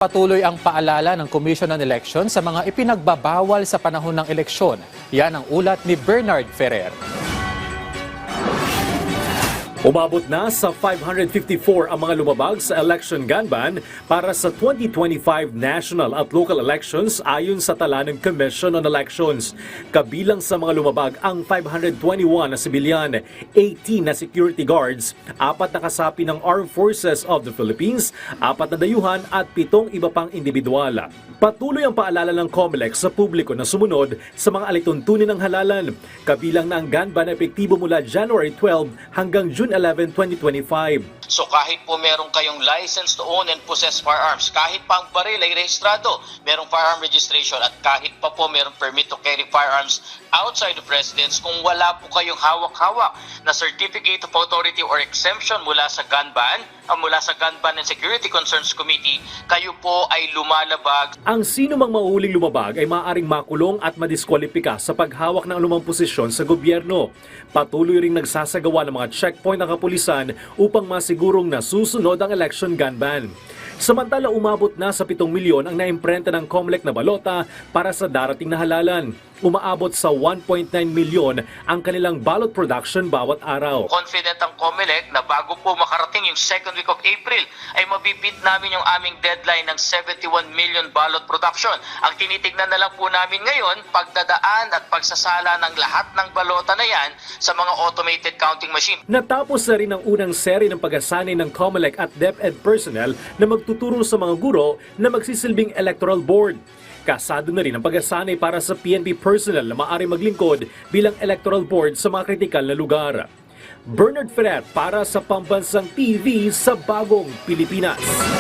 Patuloy ang paalala ng Commission on Elections sa mga ipinagbabawal sa panahon ng eleksyon. Yan ang ulat ni Bernard Ferrer. Umabot na sa 554 ang mga lumabag sa election gun ban para sa 2025 national at local elections ayon sa tala ng Commission on Elections. Kabilang sa mga lumabag ang 521 na sibilyan, 18 na security guards, 4 na kasapi ng Armed Forces of the Philippines, 4 na dayuhan at 7 iba pang individual. Patuloy ang paalala ng COMELEC sa publiko na sumunod sa mga alituntunin ng halalan. Kabilang na ang gun ban na epektibo mula January 12 hanggang June 11, 2025. So kahit po meron kayong license to own and possess firearms, kahit pa ang baril ay rehistrado, merong firearm registration at kahit pa po merong permit to carry firearms outside of residence, kung wala po kayong hawak-hawak na Certificate of Authority or exemption mula sa gun ban, mula sa Gun Ban and Security Concerns Committee, kayo po ay lumalabag. Ang sino mang mahuhuling lumabag ay maaaring makulong at madiskwalipika sa paghawak ng anumang posisyon sa gobyerno. Patuloy ring nagsasagawa ng mga checkpoint ng kapulisan upang masigurong nasusunod ang election gun ban. Samantala, umabot na sa 7 milyon ang naimprenta ng COMELEC na balota para sa darating na halalan. Umaabot sa 1.9 milyon ang kanilang ballot production bawat araw. Confident ang COMELEC na bago po makarating yung second week of April ay mabibit namin yung aming deadline ng 71 million ballot production. Ang tinitignan na lang po namin ngayon, pagdadaan at pagsasala ng lahat ng balota na yan sa mga automated counting machine. Natapos na rin ang unang seri ng pag-asanay ng COMELEC at DepEd personnel na magtuturo sa mga guro na magsisilbing electoral board. Kasado na rin ang pag-asanay para sa PNP personnel na maaari maglingkod bilang electoral board sa mga kritikal na lugar. Bernard Ferrer para sa Pambansang TV sa Bagong Pilipinas.